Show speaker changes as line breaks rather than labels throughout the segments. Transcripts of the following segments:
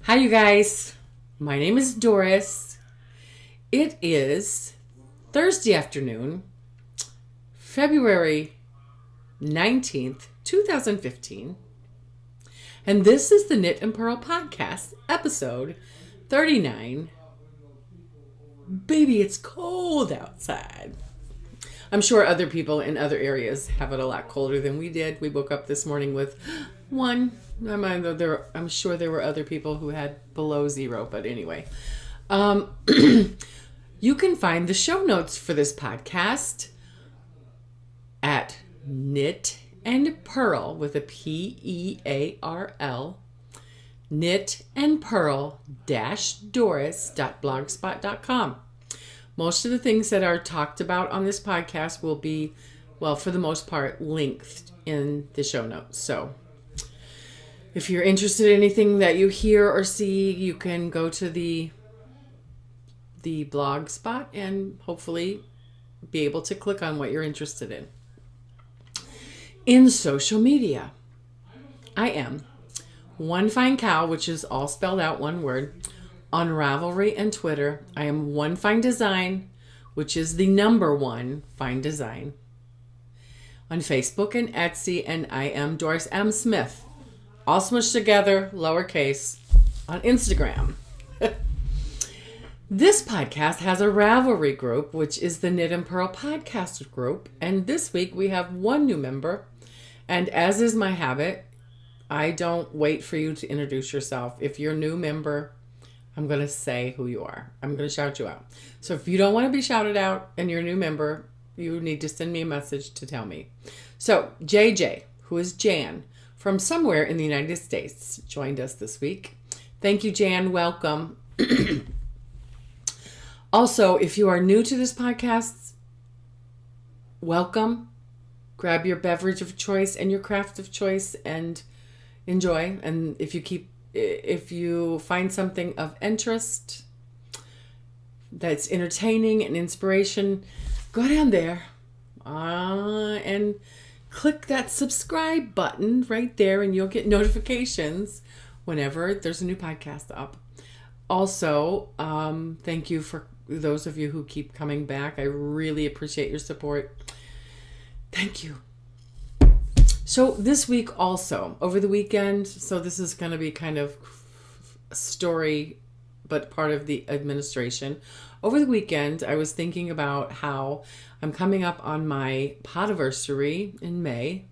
Hi, you guys. My name is Doris. It is Thursday afternoon, February 19th, 2015. And this is the Knit and Purl Podcast, episode 39. Baby, it's cold outside. I'm sure other people in other areas have it a lot colder than we did. We woke up this morning with one. I'm sure there were other people who had below zero, but anyway. You can find the show notes for this podcast at Knit and Purl with a Pearl, Knit and Purl Doris.blogspot.com. Most of the things that are talked about on this podcast will be, well, for the most part, linked in the show notes. So if you're interested in anything that you hear or see, you can go to the blog spot and hopefully be able to click on what you're interested in. In social media, I am One Fine Cow, which is all spelled out one word. On Ravelry and Twitter, I am One Fine Design, which is the number one Fine Design. On Facebook and Etsy, and I am Doris M. Smith, all smushed together, lowercase, on Instagram. This podcast has a Ravelry group, which is the Knit and Purl Podcast group. And this week we have one new member. And as is my habit, I don't wait for you to introduce yourself. If you're a new member, I'm going to say who you are. I'm going to shout you out. So if you don't want to be shouted out and you're a new member, you need to send me a message to tell me. So JJ, who is Jan, from somewhere in the United States, joined us this week. Thank you, Jan. Welcome. Also, if you are new to this podcast, welcome. Grab your beverage of choice and your craft of choice and enjoy. And if you find something of interest that's entertaining and inspiration, go down there and click that subscribe button right there, and you'll get notifications whenever there's a new podcast up. Also, thank you for those of you who keep coming back. I really appreciate your support. Thank you. So this week also, over the weekend, so this is going to be kind of a story, but part of the administration. Over the weekend, I was thinking about how I'm coming up on my podiversary in May.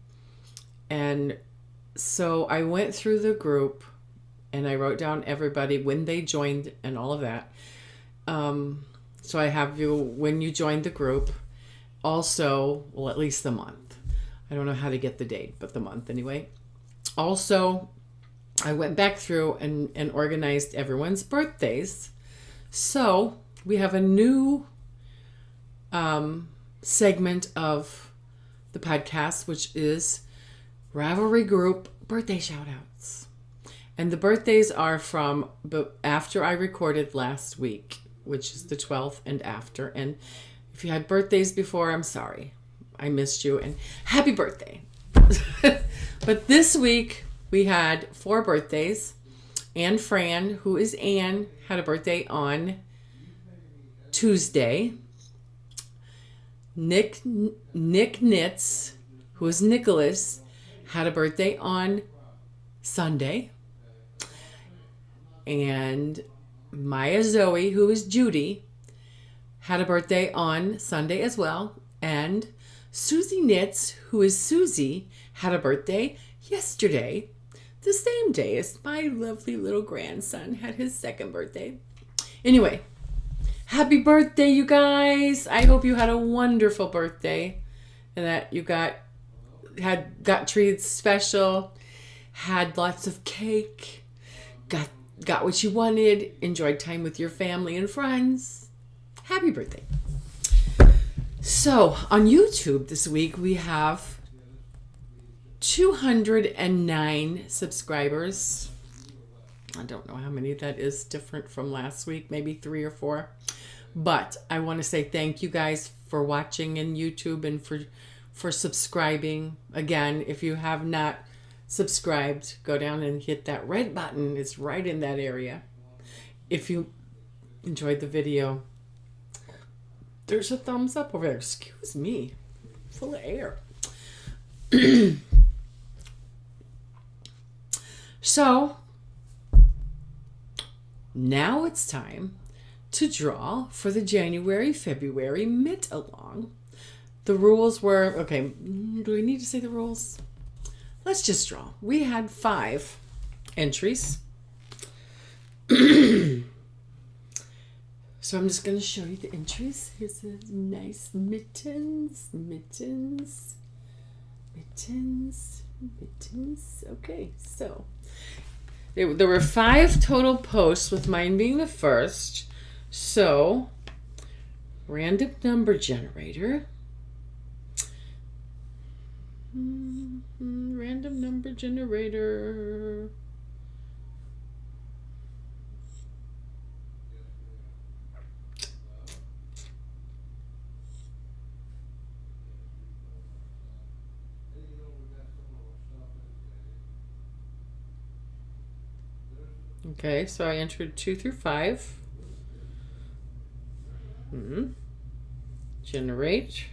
And so I went through the group and I wrote down everybody when they joined and all of that. So I have you when you joined the group. Also, well, at least the month. I don't know how to get the date, but the month anyway. Also, I went back through and organized everyone's birthdays. So we have a new segment of the podcast, which is Ravelry Group Birthday Shoutouts. And the birthdays are from after I recorded last week, which is the 12th and after. And if you had birthdays before, I'm sorry. I missed you and happy birthday. But this week we had 4 birthdays. Anne Fran, who is Anne, had a birthday on Tuesday. Nick Knits, who is Nicholas, had a birthday on Sunday. And Maya Zoe, who is Judy, had a birthday on Sunday as well. And Susie Knits, who is Susie, had a birthday yesterday, the same day as my lovely little grandson had his second birthday. Anyway, happy birthday, you guys. I hope you had a wonderful birthday and that you got treated special, had lots of cake, got what you wanted, enjoyed time with your family and friends. Happy birthday. So, on YouTube this week, we have 209 subscribers. I don't know how many that is different from last week, maybe 3 or 4. But I want to say thank you guys for watching in YouTube and for subscribing. Again, if you have not subscribed, go down and hit that red button. It's right in that area. If you enjoyed the video, there's a thumbs up over there. Excuse me, full of air. So now it's time to draw for the January-February Knit-Along. The rules were, okay, do we need to say the rules? Let's just draw. We had 5 entries. So I'm just going to show you the entries. Here's the nice mittens. Okay, so there were 5 total posts, with mine being the first. So, random number generator. Random number generator. Okay, so I entered 2 through 5. Generate.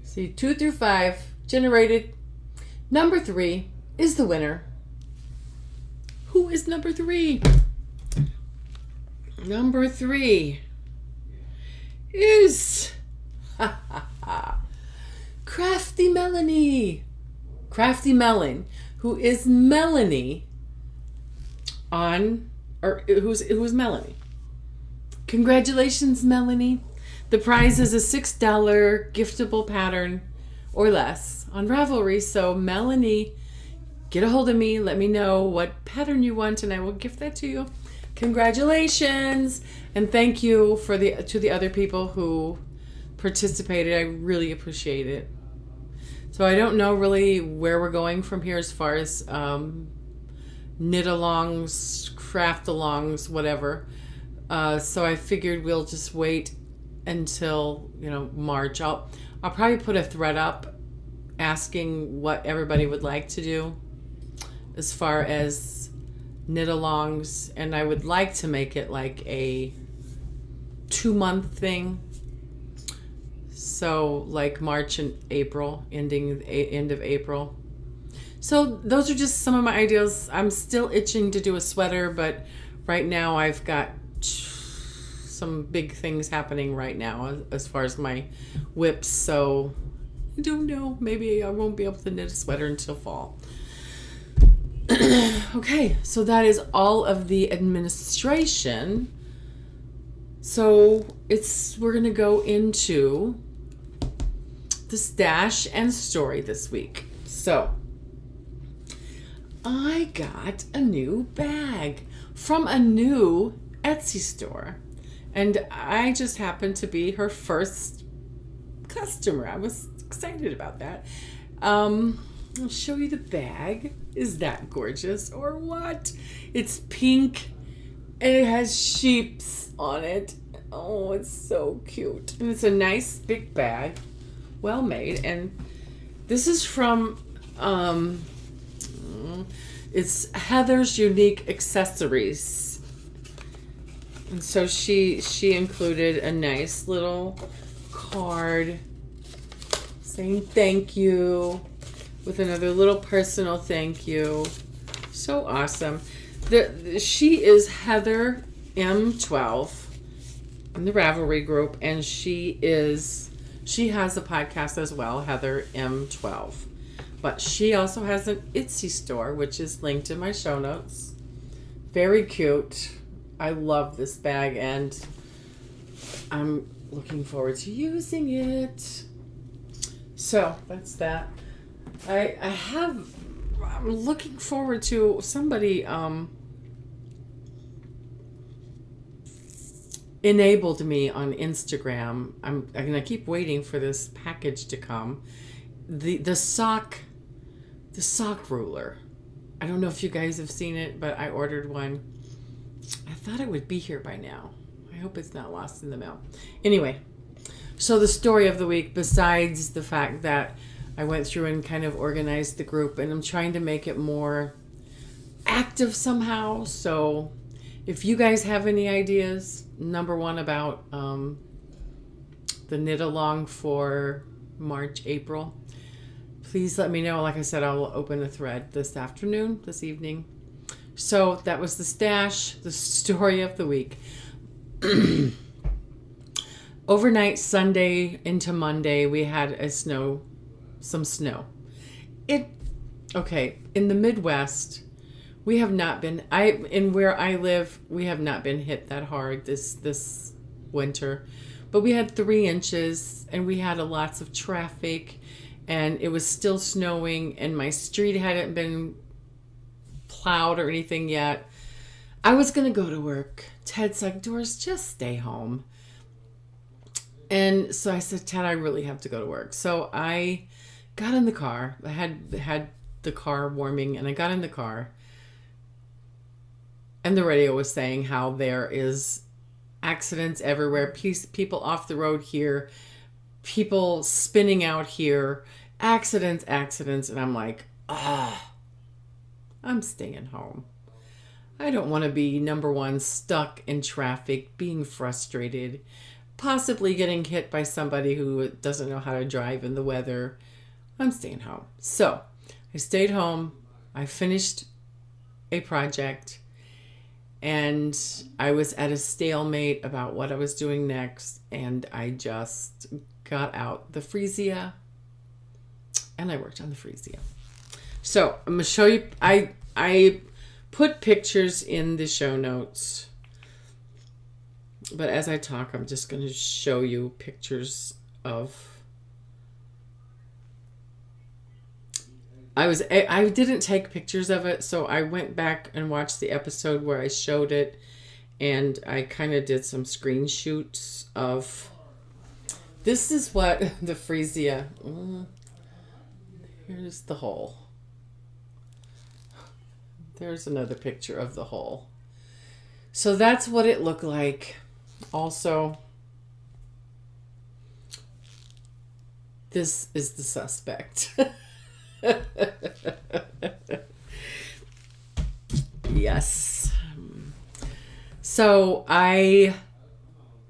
See, 2 through 5 generated. Number 3 is the winner. Who is number 3? Number 3 is Crafty Melanie. Crafty Melon, who is Melanie who's Melanie. Congratulations, Melanie. The prize is a $6 giftable pattern or less on Ravelry. So Melanie, get a hold of me. Let me know what pattern you want and I will gift that to you. Congratulations. And thank you to the other people who participated. I really appreciate it. So I don't know really where we're going from here as far as knit-alongs, craft-alongs, whatever. So I figured we'll just wait until, March. I'll probably put a thread up asking what everybody would like to do as far as knit-alongs, and I would like to make it like a 2-month thing. So like March and April, end of April. So those are just some of my ideas. I'm still itching to do a sweater, but right now I've got some big things happening right now as far as my whips. So I don't know. Maybe I won't be able to knit a sweater until fall. Okay, so that is all of the administration. So we're gonna go into the stash and story this week. So I got a new bag from a new Etsy store, and I just happened to be her first customer. I was excited about that. I'll show you the bag. Is that gorgeous or what? It's pink and it has sheeps on it. Oh, it's so cute. And it's a nice big bag, well made. And this is from it's Heather's Unique Accessories. And so she included a nice little card saying thank you with another little personal thank you. So awesome. She is Heather M12 in the Ravelry group, and she has a podcast as well, Heather M12. But she also has an Etsy store, which is linked in my show notes. Very cute. I love this bag, and I'm looking forward to using it. So that's that. I'm looking forward to somebody enabled me on Instagram. I'm gonna keep waiting for this package to come. The sock ruler. I don't know if you guys have seen it, but I ordered one. I thought it would be here by now. I hope it's not lost in the mail. Anyway, so the story of the week, besides the fact that I went through and kind of organized the group, and I'm trying to make it more active somehow. So if you guys have any ideas, number one, about the knit along for March, April, please let me know. Like I said, I'll open a thread this evening. So that was the stash, the story of the week. Overnight, Sunday into Monday, we had some snow. In the Midwest, we have not been, where I live, we have not been hit that hard this winter. But we had 3 inches, and we had lots of traffic, and it was still snowing, and my street hadn't been plowed or anything yet. I was going to go to work. Ted's like, Doris, just stay home. And so I said, Ted, I really have to go to work. So I got in the car. I had the car warming, and I got in the car. And the radio was saying how there is accidents everywhere, people off the road here, people spinning out here, accidents. And I'm like, I'm staying home. I don't want to be, number one, stuck in traffic, being frustrated, possibly getting hit by somebody who doesn't know how to drive in the weather. I'm staying home. So I stayed home. I finished a project, and I was at a stalemate about what I was doing next. And I just got out the Freesia, and I worked on the Freesia. So I'm going to show you. I put pictures in the show notes, but as I talk, I'm just going to show you pictures of. I didn't take pictures of it, so I went back and watched the episode where I showed it, and I kind of did some screenshots of. This is what the Freesia. Here's the hole. There's another picture of the hole. So that's what it looked like. Also, this is the suspect. Yes. So I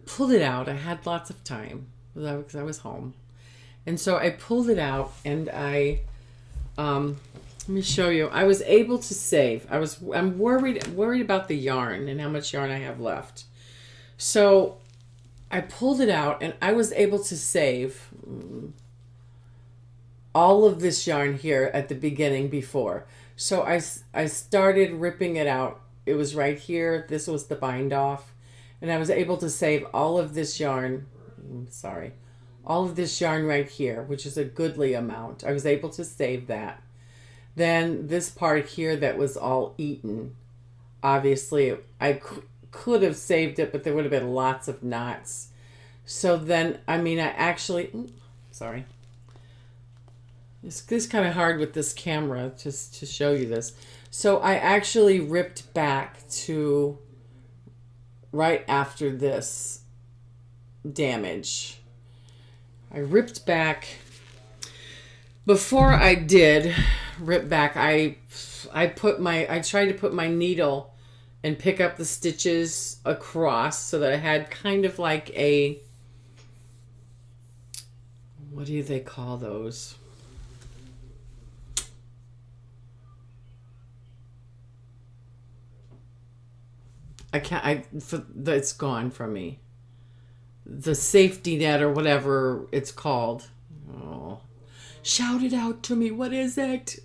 pulled it out. I had lots of time because I was home. And so I pulled it out, and I let me show you. I was able to save. I'm worried about the yarn and how much yarn I have left. So I pulled it out, and I was able to save all of this yarn here at the beginning before. So I started ripping it out. It was right here. This was the bind off, and I was able to save all of this yarn. All of this yarn right here, which is a goodly amount. I was able to save that. Then this part here that was all eaten, obviously I could have saved it, but there would have been lots of knots. So then, I actually, sorry. It's kind of hard with this camera just to show you this. So I actually ripped back to right after this damage. I ripped back. Before I did rip back, I tried to put my needle and pick up the stitches across so that I had kind of like a, what do they call those? It's gone from me. The safety net or whatever it's called. Oh. Shout it out to me. What is it?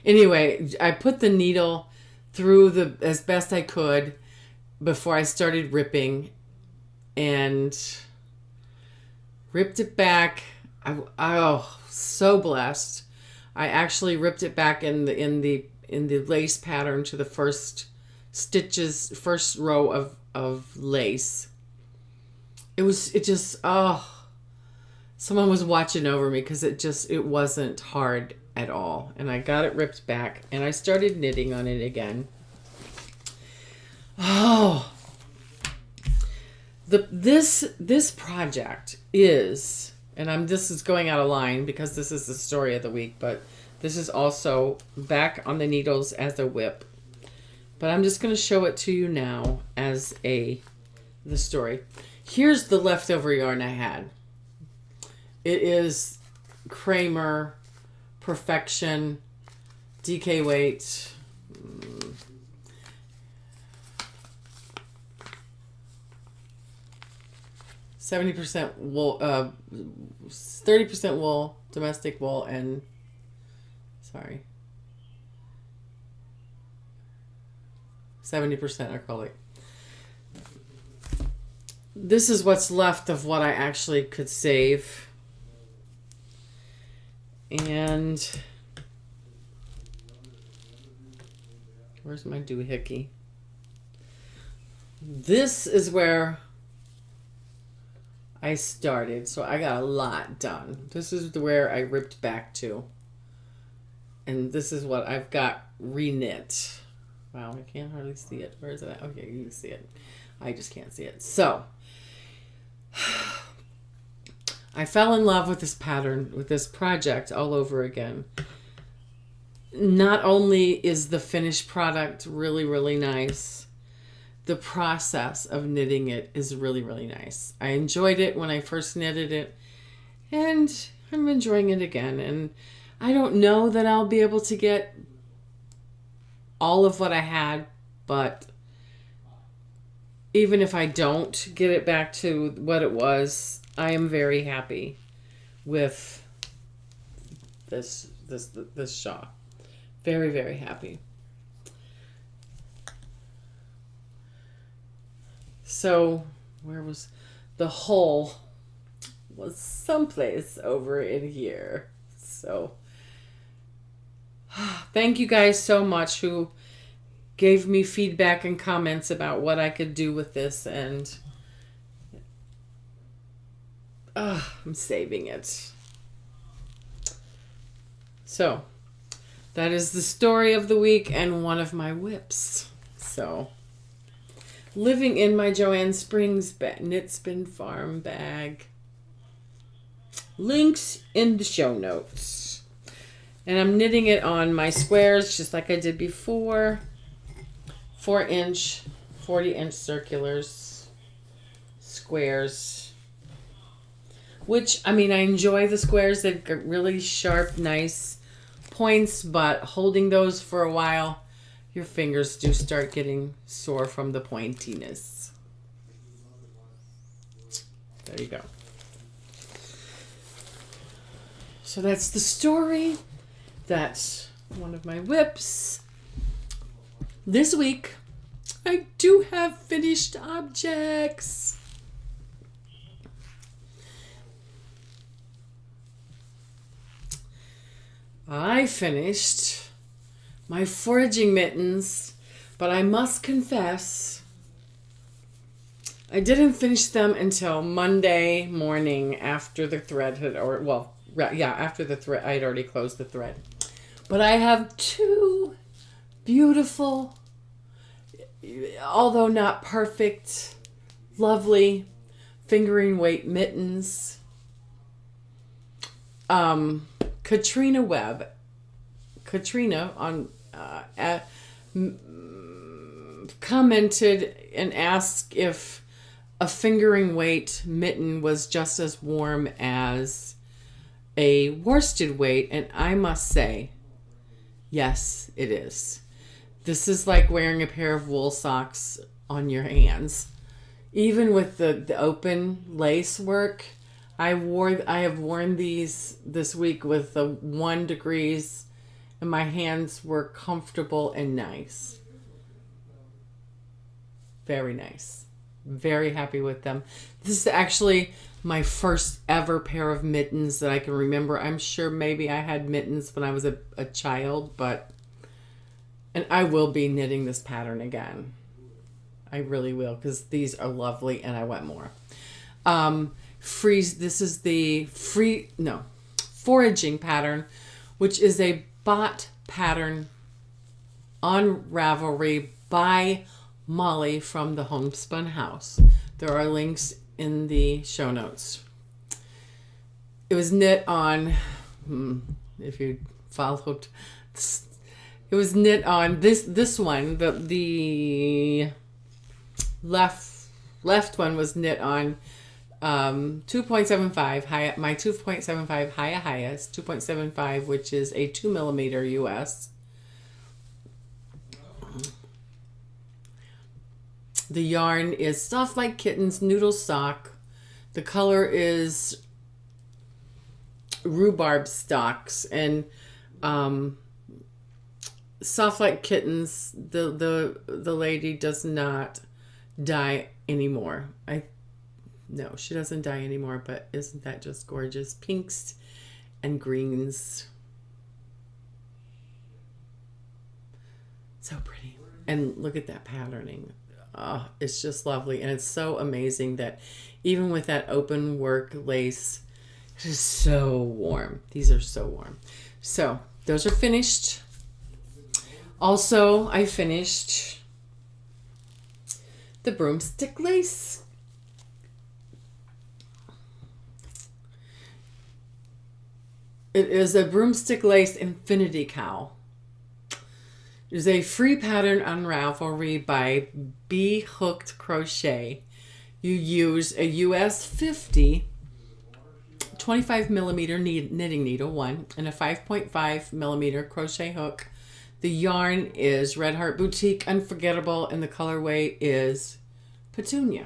Anyway, I put the needle through as best I could before I started ripping, and ripped it back. So blessed. I actually ripped it back in the lace pattern to the first row of lace. Someone was watching over me because it wasn't hard at all. And I got it ripped back, and I started knitting on it again. This project is, and this is going out of line because this is the story of the week, but this is also back on the needles as a whip. But I'm just going to show it to you now as the story. Here's the leftover yarn I had. It is Kramer Perfection DK weight. 70% wool, 30% wool, domestic wool, and 70% acrylic. This is what's left of what I actually could save. And where's my doohickey? This is where I started, so I got a lot done. This is where I ripped back to. And this is what I've got reknit. Wow, I can't hardly see it. Where is it at? Okay, you can see it. I just can't see it. So, I fell in love with this pattern, with this project all over again. Not only is the finished product really, really nice, the process of knitting it is really, really nice. I enjoyed it when I first knitted it, and I'm enjoying it again. And I don't know that I'll be able to get all of what I had, but even if I don't get it back to what it was, I am very happy with this shawl. Very, very happy. So, where was the hole? Was someplace over in here. So, thank you guys so much who gave me feedback and comments about what I could do with this, and I'm saving it. So, that is the story of the week and one of my whips. So, living in my Joanne Springs Knit Spin Farm bag. Links in the show notes. And I'm knitting it on my squares just like I did before. 4-inch, 40-inch circulars, squares. Which, I mean, I enjoy the squares. They've got really sharp, nice points, but holding those for a while, your fingers do start getting sore from the pointiness. There you go. So that's the story. That's one of my whips. This week, I do have finished objects. I finished my foraging mittens, but I must confess, I didn't finish them until Monday morning after the thread had, after the thread, I had already closed the thread. But I have two beautiful, although not perfect, lovely fingering weight mittens. Katrina Webb. Katrina on commented and asked if a fingering weight mitten was just as warm as a worsted weight, and I must say, yes, it is. This is like wearing a pair of wool socks on your hands. Even with the open lace work, I have worn these this week with the 1 degrees, and my hands were comfortable and nice. Very nice. Very happy with them. This is actually my first ever pair of mittens that I can remember. I'm sure maybe I had mittens when I was a child, and I will be knitting this pattern again. I really will, because these are lovely and I want more. This is the foraging pattern, which is a bot pattern on Ravelry by Molly from the Homespun House. There are links in the show notes. It was knit on, if you followed, it was knit on this one. The left one was knit on 2.75 high. My 2.75 highest 2.75, which is a 2mm US. The yarn is Soft Like Kittens noodle sock. The color is rhubarb stalks, and Soft Like Kittens. The lady does not dye anymore. No, she doesn't dye anymore. But isn't that just gorgeous? Pinks and greens, so pretty. And look at that patterning. Oh, it's just lovely. And it's so amazing that even with that open work lace, it is so warm. These are so warm. So those are finished. Also, I finished the broomstick lace. It is a broomstick lace infinity cowl. It is a free pattern on Ravelry by Bee Hooked Crochet. You use a US 50 25mm knitting needle, one, and a 5.5mm crochet hook. The yarn is Red Heart Boutique Unforgettable, and the colorway is Petunia.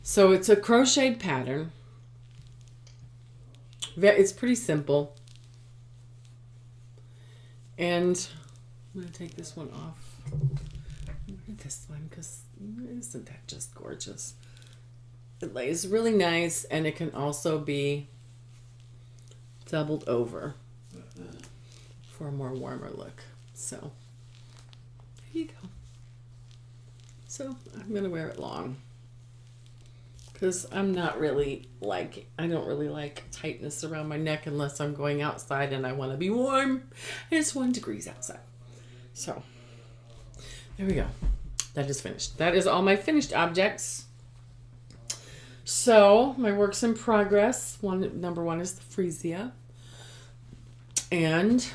So it's a crocheted pattern. It's pretty simple. And I'm going to take this one off. This one, because isn't that just gorgeous? It lays really nice, and it can also be doubled over for a more warmer look. So there you go. So I'm going to wear it long, because I'm not really like, I don't really like tightness around my neck unless I'm going outside and I want to be warm. And it's 1 degree outside. So there we go. That is finished. That is all my finished objects. So my works in progress. Number one is the Freesia. And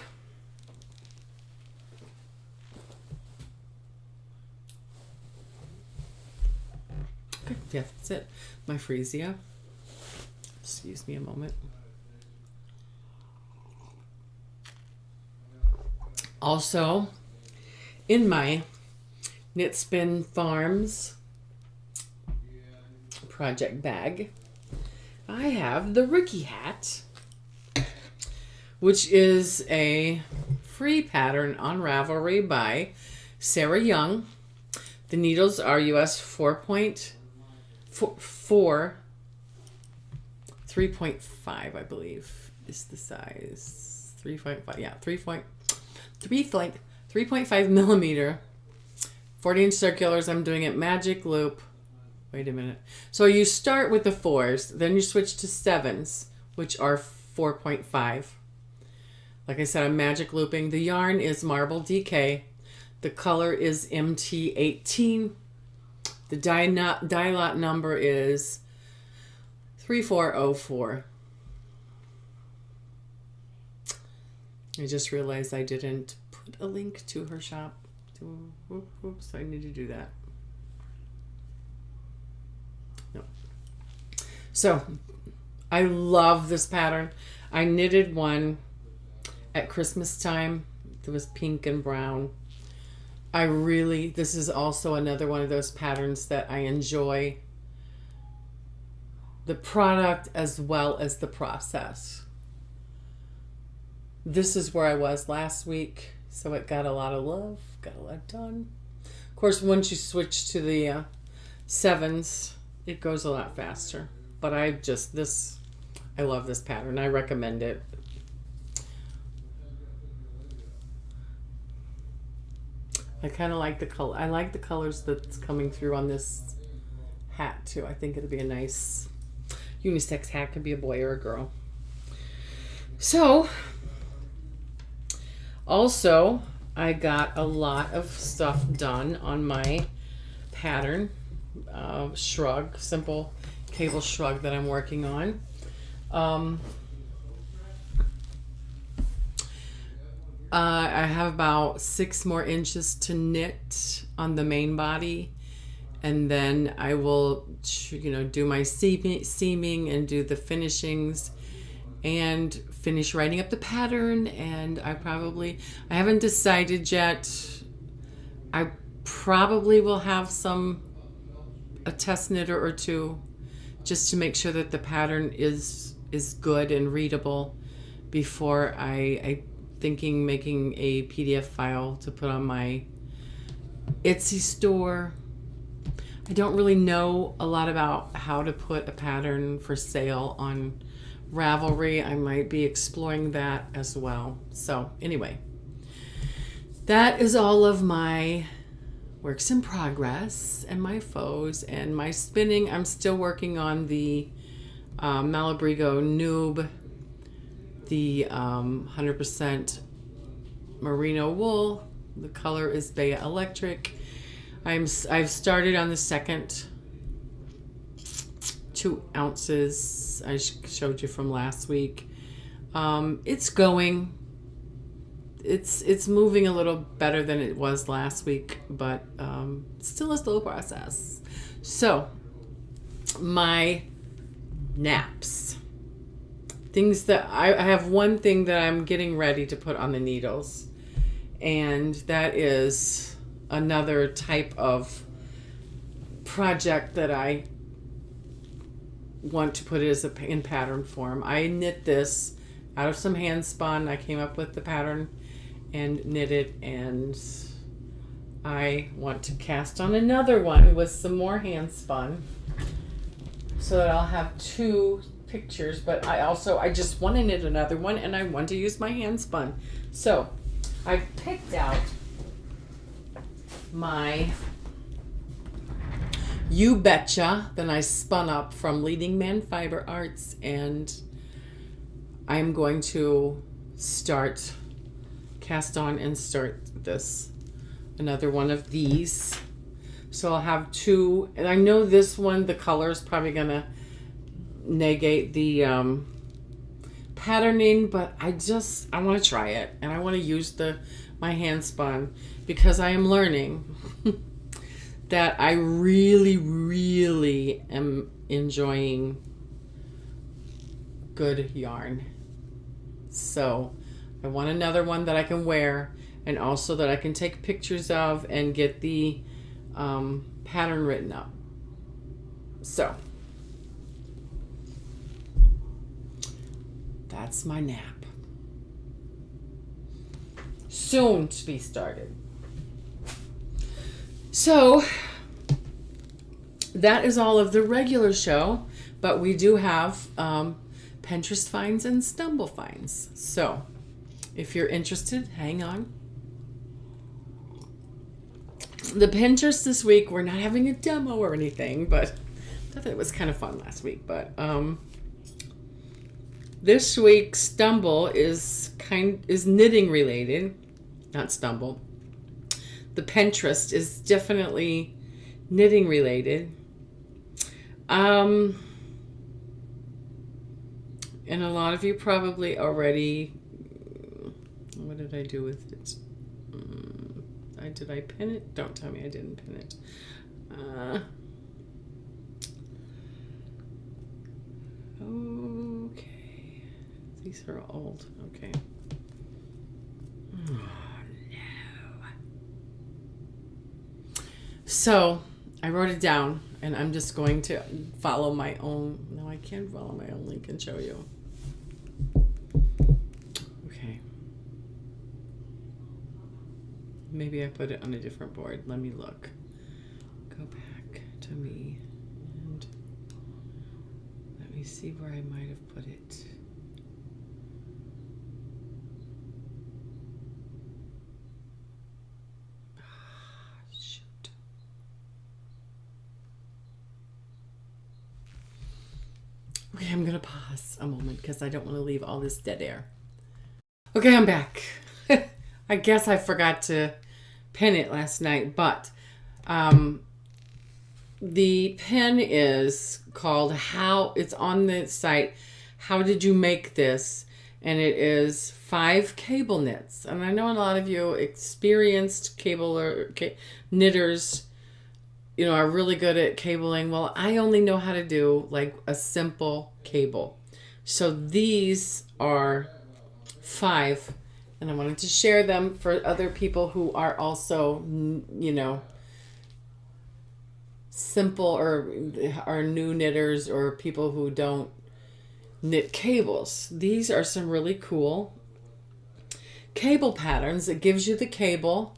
okay, yeah, that's it. My Freesia. Excuse me a moment. Also, in my Knit Spin Farms project bag, I have the Rookie hat, which is a free pattern on Ravelry by Sarah Young. The needles are US 3.5, I believe, is the size. 3.5, yeah, 3.5 millimeter, 40-inch circulars. I'm doing it magic loop. Wait a minute. So you start with the 4s, then you switch to 7s, which are 4.5. Like I said, I'm magic looping. The yarn is Marble DK. The color is MT18. The die lot number is 3404. I just realized I didn't put a link to her shop. Oops, I need to do that. No. So, I love this pattern. I knitted one at Christmas time. It was pink and brown. This is also another one of those patterns that I enjoy the product as well as the process. This is where I was last week, so it got a lot of love, got a lot done. Of course, once you switch to the 7s, it goes a lot faster. But I love this pattern. I recommend it. I kind of like the color. I like the colors that's coming through on this hat too. I think it'll be a nice unisex hat. Could be a boy or a girl. So, also, I got a lot of stuff done on my pattern shrug, simple cable shrug that I'm working on. I have about 6 more inches to knit on the main body, and then I will, do my seaming and do the finishings and finish writing up the pattern. And I haven't decided yet. I probably will have a test knitter or two just to make sure that the pattern is good and readable before I thinking making a PDF file to put on my Etsy store. I don't really know a lot about how to put a pattern for sale on Ravelry. I might be exploring that as well. So anyway, that is all of my works in progress and my faux and my spinning. I'm still working on the Malabrigo Noob, the 100% merino wool. The color is Bea Electric. I've started on the second 2 ounces I showed you from last week. It's going. It's moving a little better than it was last week, but still a slow process. So my naps. Things that I have one thing that I'm getting ready to put on the needles, and that is another type of project that I want to put it in pattern form. I knit this out of some hand spun. I came up with the pattern and knit it, and I want to cast on another one with some more hand spun so that I'll have 2 pictures, but I just want to knit another one, and I want to use my hand spun. So I picked out my You Betcha that I spun up from Leading Man Fiber Arts, and I'm going to cast on and start another one of these. So I'll have 2, and I know this one, the color is probably gonna negate the patterning, but I want to try it, and I want to use my hand spun because I am learning that I really, really am enjoying good yarn. So I want another one that I can wear, and also that I can take pictures of and get the pattern written up. So that's my nap. Soon to be started. So that is all of the regular show, but we do have Pinterest finds and Stumble finds. So if you're interested, hang on. The Pinterest this week, we're not having a demo or anything, but I thought it was kind of fun last week. But this week's Stumble is knitting related, not Stumble. The Pinterest is definitely knitting related. And a lot of you probably already, what did I do with it? Did I pin it? Don't tell me I didn't pin it. Okay. These are old. Okay. Oh, no. So I wrote it down, and I'm just going to follow my own. No, I can't follow my own link and show you. Okay. Maybe I put it on a different board. Let me look. Go back to me and let me see where I might have put it. Shoot. Okay, I'm gonna pause a moment because I don't want to leave all this dead air. Okay, I'm back. I guess I forgot to pin it last night, but The pen is called it's on the site, How Did You Make This? And it is 5 cable knits. And I know a lot of you experienced knitters, are really good at cabling. Well, I only know how to do like a simple cable. So these are 5, and I wanted to share them for other people who are also, simple or are new knitters or people who don't knit cables. These are some really cool cable patterns. It gives you the cable,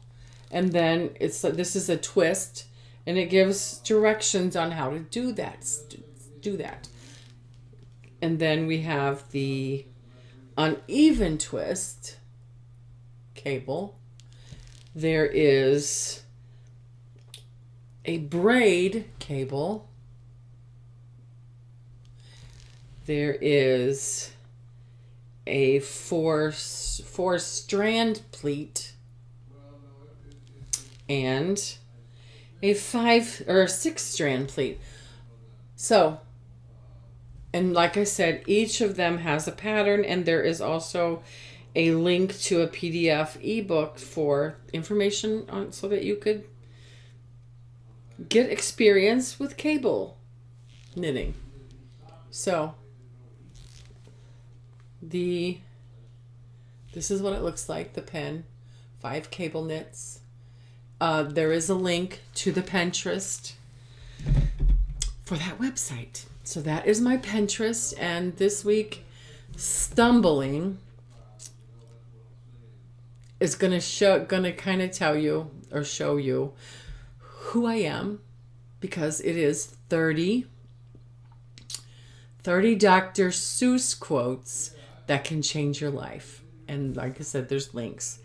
and then this is a twist, and it gives directions on how to do that. And then we have the uneven twist cable. There is a braid cable. There is a four strand pleat and a 5 or 6 strand pleat. So, and like I said, each of them has a pattern, and there is also a link to a PDF ebook for information on, so that you could get experience with cable knitting. So this is what it looks like, the pen, 5 cable knits. There is a link to the Pinterest for that website. So that is my Pinterest, and this week stumbling is gonna kind of tell you or show you who I am, because it is 30 Dr. Seuss quotes that can change your life. And like I said, there's links.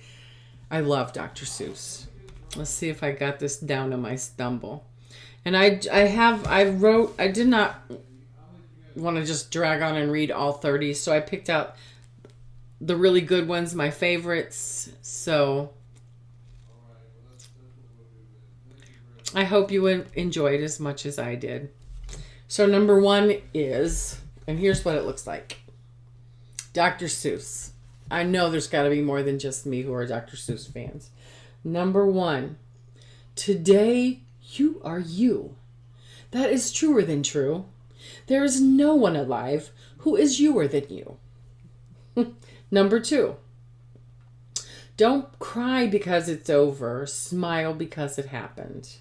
I love Dr. Seuss. Let's see if I got this down on my stumble. And I did not want to just drag on and read all 30, so I picked out the really good ones, my favorites. So I hope you enjoyed as much as I did. So number 1 is, and here's what it looks like. Dr. Seuss. I know there's got to be more than just me who are Dr. Seuss fans. Number 1, today you are you. That is truer than true. There is no one alive who is youer than you. Number 2, don't cry because it's over. Smile because it happened.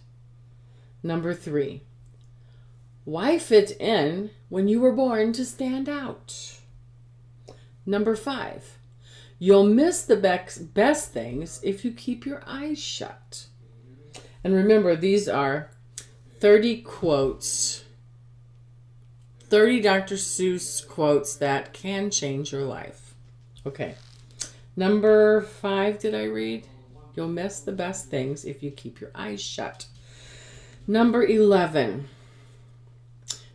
Number 3, why fit in when you were born to stand out? Number 5, you'll miss the best things if you keep your eyes shut. And remember, these are 30 quotes, 30 Dr. Seuss quotes that can change your life. Okay. Number 5, did I read? You'll miss the best things if you keep your eyes shut. Number 11.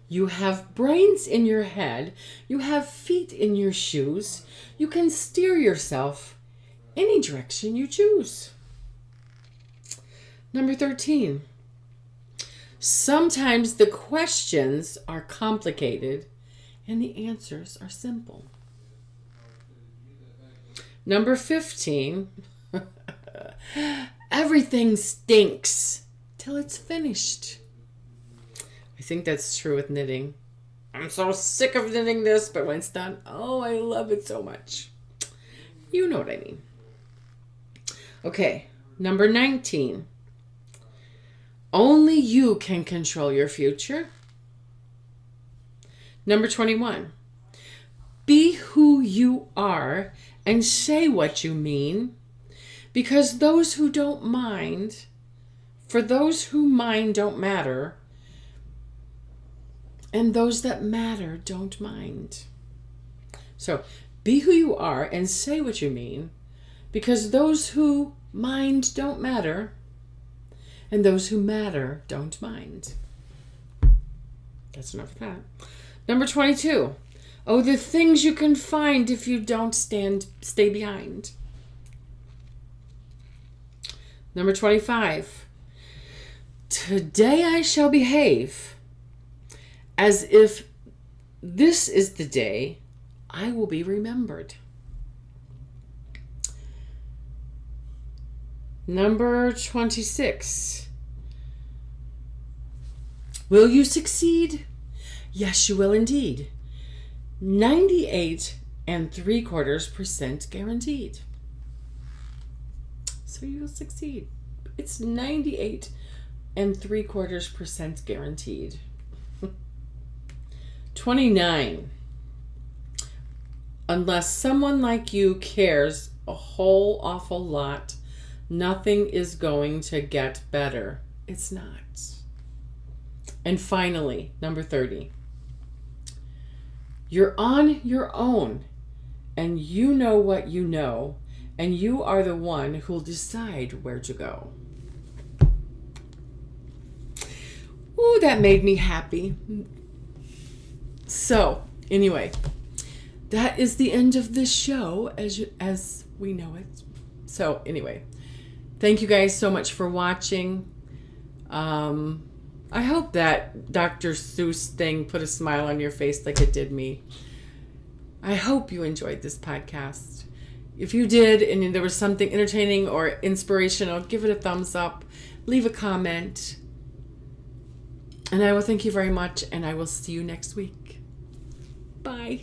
You have brains in your head. You have feet in your shoes. You can steer yourself any direction you choose. Number 13. Sometimes the questions are complicated and the answers are simple. Number 15. Everything stinks till it's finished. I think that's true with knitting. I'm so sick of knitting this, but when it's done, oh, I love it so much. You know what I mean. Okay, number 19. Only you can control your future. Number 21. Be who you are and say what you mean, because those who don't mind, for those who mind don't matter, and those that matter don't mind. So be who you are and say what you mean, because those who mind don't matter, and those who matter don't mind. That's enough of that. Number 22. Oh, the things you can find if you don't stay behind. Number 25. Today I shall behave as if this is the day I will be remembered. Number 26. Will you succeed? Yes, you will indeed. 98.75% guaranteed. So you'll succeed. It's 98.75% guaranteed. 29. Unless someone like you cares a whole awful lot, nothing is going to get better. It's not. And finally, number 30. You're on your own, and you know what you know, and you are the one who'll decide where to go. Ooh, that made me happy. So, anyway, that is the end of this show as we know it. So, anyway, thank you guys so much for watching. I hope that Dr. Seuss thing put a smile on your face like it did me. I hope you enjoyed this podcast. If you did and there was something entertaining or inspirational, give it a thumbs up, leave a comment. And I will thank you very much, and I will see you next week. Bye.